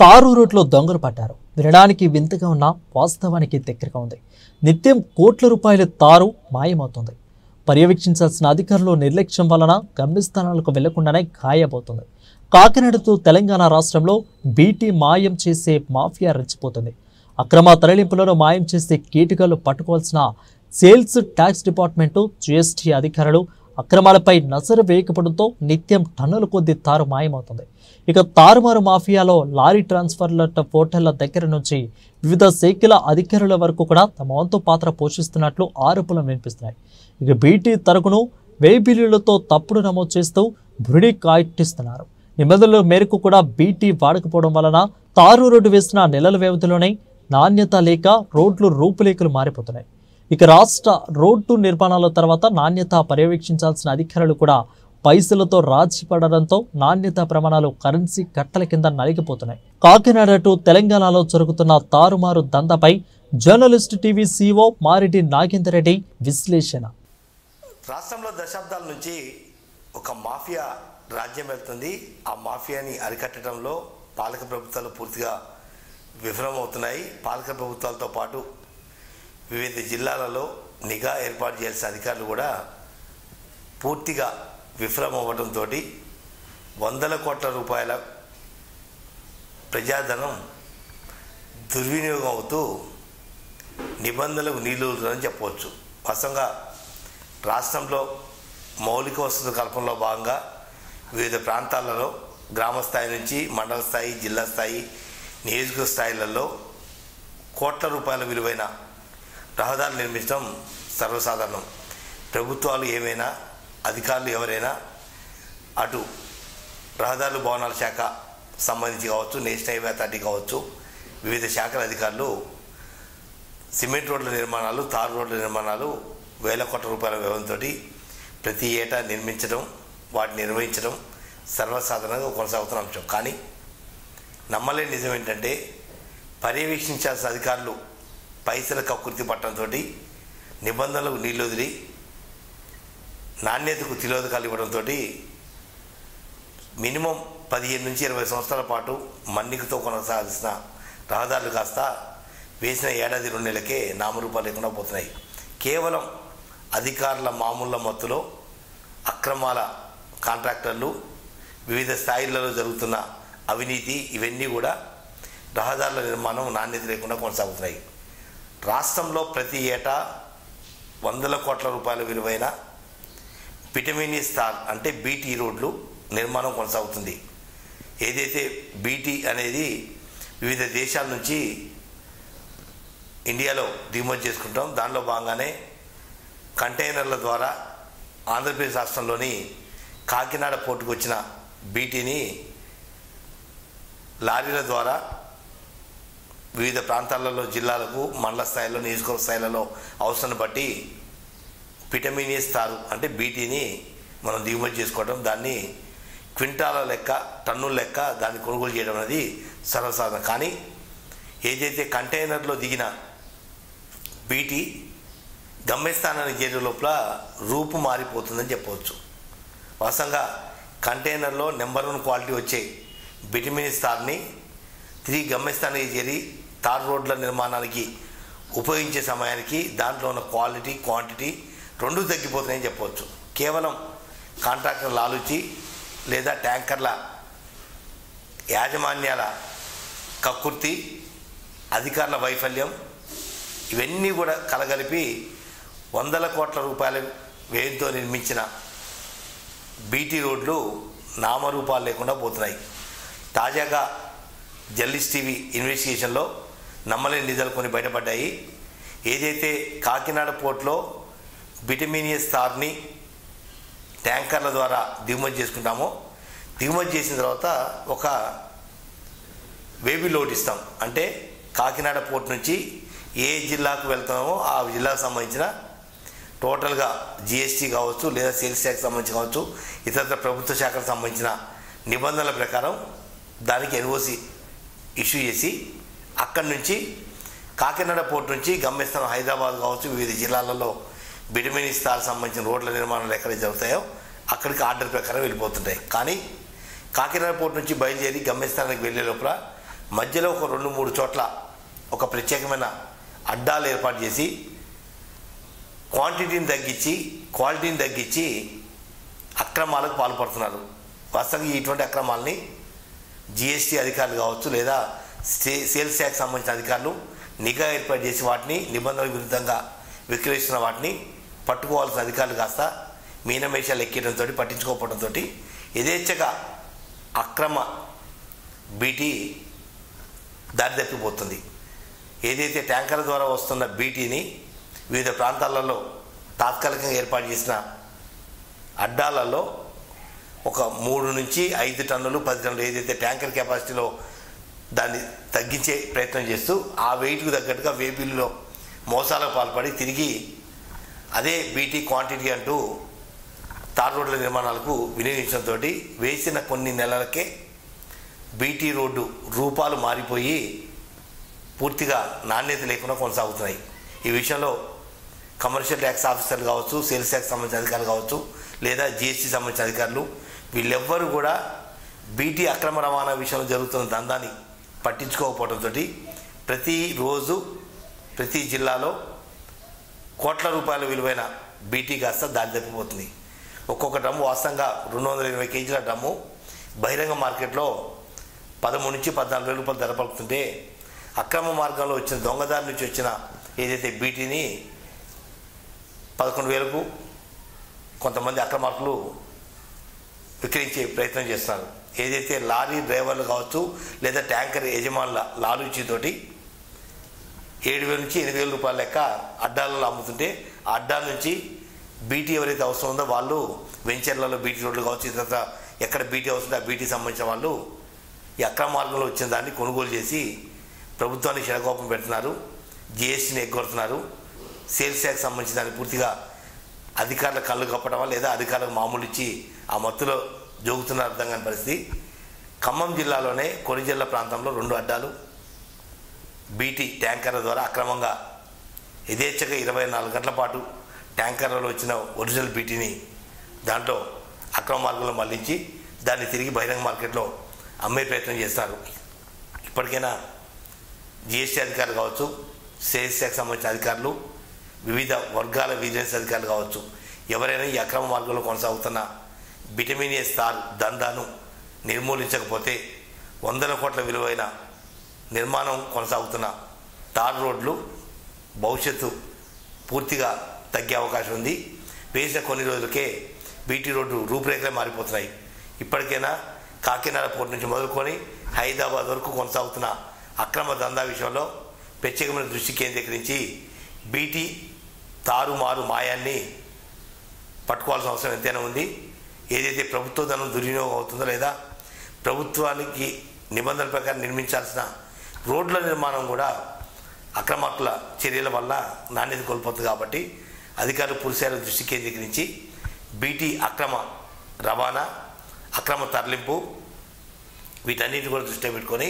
తారు రోడ్లో దొంగలు పడ్డారు. వినడానికి వింతగా ఉన్న వాస్తవానికి దగ్గరగా ఉంది. నిత్యం కోట్ల రూపాయల తారు మాయమవుతుంది. పర్యవేక్షించాల్సిన అధికారులు నిర్లక్ష్యం వలన గమ్యస్థానాలకు వెళ్లకుండానే గాయబోతుంది. కాకినాడతో తెలంగాణ రాష్ట్రంలో బీటీ మాయం చేసే మాఫియా రెచ్చిపోతుంది. అక్రమ తరలింపులను మాయం చేసే కీటకాలు పట్టుకోవాల్సిన సేల్స్ ట్యాక్స్ డిపార్ట్మెంటు, జీఎస్టీ అధికారులు అక్రమాలపై నజరు వేయకపోవడంతో నిత్యం టన్నుల కొద్దీ తారు మాయమవుతుంది. ఇక తారుమారు మాఫియాలో లారీ ట్రాన్స్ఫర్ల పోర్టళ్ల దగ్గర నుంచి వివిధ శాఖల అధికారుల వరకు కూడా తమ వంతు పాత్ర పోషిస్తున్నట్లు ఆరోపణలు వినిపిస్తున్నాయి. ఇక బీటీ తరగును వ్యయ బిల్లులతో తప్పుడు నమోదు చేస్తూ బురిడి కాయిట్టిస్తున్నారు. నిబంధనల మేరకు కూడా బీటీ వాడకపోవడం వలన తారు రోడ్డు వేసిన నెలల వ్యవధిలోనే నాణ్యత లేక రోడ్లు రూపురేఖలు మారిపోతున్నాయి. ఇక రాష్ట్ర రోడ్డు నిర్మాణాల తర్వాత నాణ్యత పర్యవేక్షించాల్సిన అధికారులు కూడా పైసలతో రాజీ పడడంతో నాణ్యత ప్రమాణాలు కరెన్సీ కట్టల కింద నలిగిపోతున్నాయి. కాకినాడ టు తెలంగాణలో జరుగుతున్న తారుమారు దందాపై journalist TV CEO Mareddy Nagender Reddy విశ్లేషణ. రాష్ట్రంలో దశాబ్దాల నుంచి ఒక మాఫియా రాజ్యం వెళ్తుంది. ఆ మాఫియాని అరికట్టడంలో పాలక ప్రభుత్వాలు పూర్తిగా విఫలమవుతున్నాయి. పాలక ప్రభుత్వాలతో పాటు వివిధ జిల్లాలలో నిఘా ఏర్పాటు చేయాల్సిన అధికారులు కూడా పూర్తిగా విఫలమవ్వడంతో వందల కోట్ల రూపాయల ప్రజాధనం దుర్వినియోగం అవుతూ నిబంధనలకు నీళ్లుని చెప్పవచ్చు. వాస్తవంగా రాష్ట్రంలో మౌలిక వసతుల కల్పనలో భాగంగా వివిధ ప్రాంతాలలో గ్రామ స్థాయి నుంచి మండల స్థాయి, జిల్లా స్థాయి, నియోజకవర్గ స్థాయిలలో కోట్ల రూపాయల విలువైన రహదారులు నిర్మించడం సర్వసాధారణం. ప్రభుత్వాలు ఏమైనా, అధికారులు ఎవరైనా అటు రహదారులు భవనాల శాఖ సంబంధించి కావచ్చు, నేషనల్ హైవే అథారిటీ కావచ్చు, వివిధ శాఖల అధికారులు సిమెంట్ రోడ్ల నిర్మాణాలు, తారు రోడ్ల నిర్మాణాలు వేల కోట్ల రూపాయల వ్యయంతో ప్రతి ఏటా నిర్మించడం, వాటిని నిర్వహించడం సర్వసాధారణంగా కొనసాగుతున్న అంశం. కానీ నమ్మలేని నిజం ఏంటంటే పర్యవేక్షించాల్సిన అధికారులు పైసల కక్కుర్తి పట్టడంతో నిబంధనలకు నీళ్ళు వదిలి నాణ్యతకు తిలోదకాలు ఇవ్వడంతో మినిమం 15 నుంచి 20 సంవత్సరాల పాటు మన్నికతో కొనసాగాల్సిన రహదారులు కాస్త వేసిన ఏడాది 2 నెలలకే నామరూపాలు లేకుండా పోతున్నాయి. కేవలం అధికారుల మామూళ్ళ మత్తులో అక్రమాల కాంట్రాక్టర్లు, వివిధ స్థాయిలలో జరుగుతున్న అవినీతి, ఇవన్నీ కూడా రహదారుల నిర్మాణం నాణ్యత లేకుండా కొనసాగుతున్నాయి. రాష్ట్రంలో ప్రతి ఏటా వందల కోట్ల రూపాయల విలువైన బిటమినియస్ తార్ అంటే బీటీ రోడ్లు నిర్మాణం కొనసాగుతుంది. ఏదైతే బీటీ అనేది వివిధ దేశాల నుంచి ఇండియాలో దిగుమతి చేసుకుంటాం, దానిలో భాగంగానే కంటైనర్ల ద్వారా ఆంధ్రప్రదేశ్ రాష్ట్రంలోని కాకినాడ పోర్టుకు వచ్చిన బీటీని లారీల ద్వారా వివిధ ప్రాంతాలలో, జిల్లాలకు, మండల స్థాయిలో, నియోజకవర్గ స్థాయిలలో అవసరాన్ని బట్టి బిటమినియస్ తారు అంటే బీటీని మనం దిగుమతి చేసుకోవడం, దాన్ని క్వింటాల లెక్క, టన్నుల లెక్క దాన్ని కొనుగోలు చేయడం అనేది సర్వసాధారణం. కానీ ఏదైతే కంటైనర్లో దిగిన బీటీ గమ్యస్థానానికి చేరే లోపల రూపు మారిపోతుందని చెప్పవచ్చు. వాస్తవంగా కంటైనర్లో నెంబర్ 1 క్వాలిటీ వచ్చే బిటమినియస్ తార్ని తిరిగి గమ్యస్థానానికి చేరి తార్ రోడ్ల నిర్మాణానికి ఉపయోగించే సమయానికి దాంట్లో ఉన్న క్వాలిటీ, క్వాంటిటీ రెండూ తగ్గిపోతున్నాయని చెప్పవచ్చు. కేవలం కాంట్రాక్టర్ల ఆలోచి లేదా ట్యాంకర్ల యాజమాన్యాల కక్కుర్తి, అధికారుల వైఫల్యం, ఇవన్నీ కూడా కలగలిపి వందల కోట్ల రూపాయల వ్యయంతో నిర్మించిన బీటీ రోడ్లు నామరూపాలు లేకుండా పోతున్నాయి. తాజాగా జర్నలిస్ట్ టీవీ ఇన్వెస్టిగేషన్లో నమ్మలేని నిజాలు కొన్ని బయటపడ్డాయి. ఏదైతే కాకినాడ పోర్టులో బిటమినియస్ తార్ని ట్యాంకర్ల ద్వారా దిగుమతి చేసుకుంటామో, దిగుమతి చేసిన తర్వాత ఒక వేబీ లోడ్ ఇస్తాం. అంటే కాకినాడ పోర్టు నుంచి ఏ జిల్లాకు వెళ్తామో ఆ జిల్లాకు సంబంధించిన టోటల్గా జిఎస్టీ కావచ్చు, లేదా సేల్స్ ట్యాక్స్ సంబంధించి కావచ్చు, ఇతర ప్రభుత్వ శాఖలకు సంబంధించిన నిబంధనల ప్రకారం దానికి ఎన్ఓసి ఇష్యూ చేసి అక్కడి నుంచి కాకినాడ పోర్టు నుంచి గమ్యస్థానం హైదరాబాద్ కావచ్చు, వివిధ జిల్లాలలో బిటమినియస్ తార్ సంబంధించిన రోడ్ల నిర్మాణాలు ఎక్కడైతే జరుగుతాయో అక్కడికి ఆర్డర్ ప్రకారం వెళ్ళిపోతుంటాయి. కానీ కాకినాడ పోర్టు నుంచి బయలుదేరి గమ్యస్థానానికి వెళ్ళే లోపల మధ్యలో ఒక 2-3 చోట్ల ఒక ప్రత్యేకమైన అడ్డాలు ఏర్పాటు చేసి క్వాంటిటీని తగ్గించి క్వాలిటీని తగ్గించి అక్రమాలకు పాల్పడుతున్నారు. వాస్తవంగా ఇటువంటి అక్రమాలని జిఎస్టీ అధికారులు కావచ్చు లేదా సేల్స్ ట్యాక్స్ సంబంధించిన అధికారులు నిఘా ఏర్పాటు చేసి వాటిని నిబంధనల విరుద్ధంగా విక్రయిస్తున్న వాటిని పట్టుకోవాల్సిన అధికారులు కాస్త మీనమేషాలు ఎక్కేయడంతో పట్టించుకోకపోవడంతో యథేచ్ఛగా అక్రమ బీటీ దారి తప్పిపోతుంది. ఏదైతే ట్యాంకర్ల ద్వారా వస్తున్న బీటీని వివిధ ప్రాంతాలలో తాత్కాలికంగా ఏర్పాటు చేసిన అడ్డాలలో ఒక 3 నుంచి 5 టన్నులు 10 టన్నులు ఏదైతే ట్యాంకర్ కెపాసిటీలో దాన్ని తగ్గించే ప్రయత్నం చేస్తూ ఆ వెయిట్కు తగ్గట్టుగా వేపిల్లో మోసాలకు పాల్పడి తిరిగి అదే బీటీ క్వాంటిటీ అంటూ తార్ రోడ్ల నిర్మాణాలకు వినియోగించడంతో వేసిన కొన్ని నెలలకే బీటీ రోడ్డు రూపాలు మారిపోయి పూర్తిగా నాణ్యత లేకుండా కొనసాగుతున్నాయి. ఈ విషయంలో కమర్షియల్ ట్యాక్స్ ఆఫీసర్లు కావచ్చు, సేల్స్ ట్యాక్స్ సంబంధించిన అధికారులు కావచ్చు లేదా జిఎస్టీ సంబంధించిన అధికారులు వీళ్ళెవ్వరూ కూడా బీటీ అక్రమ రవాణా విషయంలో జరుగుతున్న దందాన్ని పట్టించుకోకపోవడంతో ప్రతిరోజు ప్రతి జిల్లాలో కోట్ల రూపాయల విలువైన బీటీ కాస్త దారి తప్పిపోతుంది. ఒక్కొక్క డ్రమ్ము వాస్తవంగా 220 కేజీల డ్రమ్ము బహిరంగ మార్కెట్లో 13 నుంచి 14 వేల రూపాయలు ధర పలుకుతుంటే అక్రమ మార్గంలో వచ్చిన దొంగదారి నుంచి వచ్చిన ఏదైతే బీటీని 11,000కు కొంతమంది అక్రమార్కులు విక్రయించే ప్రయత్నం చేస్తున్నారు. ఏదైతే లారీ డ్రైవర్లు కావచ్చు లేదా ట్యాంకర్ యజమానుల లాలూచీతోటి 7,000 నుంచి 8,000 రూపాయల లెక్క అడ్డాలలో అమ్ముతుంటే ఆ అడ్డా నుంచి బీటీ ఎవరైతే అవసరం ఉందో వాళ్ళు వెంచర్లలో బీటీ రోడ్లు కావచ్చు ఇతర ఎక్కడ బీటీ అవసరం ఆ బీటీ సంబంధించిన వాళ్ళు ఈ అక్రమ మార్గంలో వచ్చిన దాన్ని కొనుగోలు చేసి ప్రభుత్వానికి క్షణకోపం పెడుతున్నారు, జిఎస్టీని ఎగ్గొడుతున్నారు. సేల్స్ ట్యాక్స్ సంబంధించిన దాన్ని పూర్తిగా అధికారుల కళ్ళు కప్పడమా లేదా అధికారులకు మామూలు ఇచ్చి ఆ మత్తులో జోగుతున్న అర్థం కాని పరిస్థితి. ఖమ్మం జిల్లాలోనే కొనిజల్ల ప్రాంతంలో 2 అడ్డాలు బీటీ ట్యాంకర్ల ద్వారా అక్రమంగా యథేచ్ఛగా 24 గంటల పాటు ట్యాంకర్లలో వచ్చిన ఒరిజినల్ బీటీని దాంట్లో అక్రమ మార్గంలో మళ్లించి దాన్ని తిరిగి బహిరంగ మార్కెట్లో అమ్మే ప్రయత్నం చేస్తారు. ఇప్పటికైనా జిఎస్టీ అధికారులు కావచ్చు, సేల్స్ ట్యాక్స్ సంబంధించిన అధికారులు, వివిధ వర్గాల విజిలెన్స్ అధికారులు కావచ్చు ఎవరైనా ఈ అక్రమ మార్గంలో కొనసాగుతున్న బిటమినియస్ తార్ దందాను నిర్మూలించకపోతే 100 కోట్ల విలువైన నిర్మాణం కొనసాగుతున్న తార్ రోడ్లు భవిష్యత్తు పూర్తిగా తగ్గే అవకాశం ఉంది. వేసిన కొన్ని రోజులకే బీటీ రోడ్డు రూపురేఖలే మారిపోతున్నాయి. ఇప్పటికైనా కాకినాడ పోర్టు నుంచి మొదలుకొని హైదరాబాద్ వరకు కొనసాగుతున్న అక్రమ దందా విషయంలో ప్రత్యేకమైన దృష్టి కేంద్రీకరించి బీటీ తారుమారు మాయాన్ని పట్టుకోవాల్సిన అవసరం ఎంతైనా ఉంది. ఏదైతే ప్రభుత్వ ధనం దుర్వినియోగం అవుతుందో లేదా ప్రభుత్వానికి నిబంధనల ప్రకారం నిర్మించాల్సిన రోడ్ల నిర్మాణం కూడా అక్రమార్కుల చర్యల వల్ల నాణ్యత కోల్పోతుంది. కాబట్టి అధికారులు పూర్తిస్థాయిలో దృష్టి కేంద్రీకరించి బీటీ అక్రమ రవాణా, అక్రమ తరలింపు వీటన్నిటిని కూడా దృష్టిలో పెట్టుకొని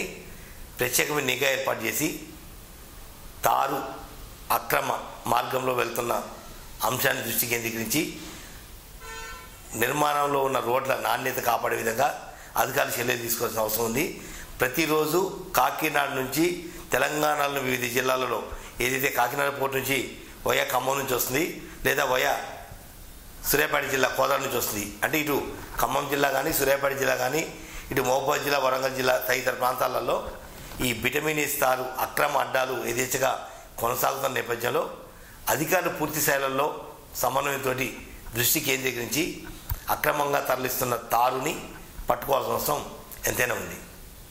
ప్రత్యేకమైన నిఘా ఏర్పాటు చేసి తారు అక్రమ మార్గంలో వెళ్తున్న అంశాన్ని దృష్టి కేంద్రీకరించి నిర్మాణంలో ఉన్న రోడ్ల నాణ్యత కాపాడే విధంగా అధికారులు చర్యలు తీసుకోవాల్సిన అవసరం ఉంది. ప్రతిరోజు కాకినాడ నుంచి తెలంగాణలో వివిధ జిల్లాలలో ఏదైతే కాకినాడ పోర్టు నుంచి వయా ఖమ్మం నుంచి వస్తుంది లేదా వయా సూర్యాపేట జిల్లా కోదాడ నుంచి వస్తుంది, అంటే ఇటు ఖమ్మం జిల్లా కానీ సూర్యాపేట జిల్లా కానీ ఇటు మహబూబాబాద్ జిల్లా వరంగల్ జిల్లా తదితర ప్రాంతాలలో ఈ బిటమినియస్ తారు అక్రమ అడ్డాలు యథేచ్ఛగా కొనసాగుతున్న నేపథ్యంలో అధికారులు పూర్తి స్థాయిలలో సమన్వయంతో దృష్టి కేంద్రీకరించి అక్రమంగా తరలిస్తున్న తారుని పట్టుకోవాల్సిన అవసరం ఎంతైనా ఉంది.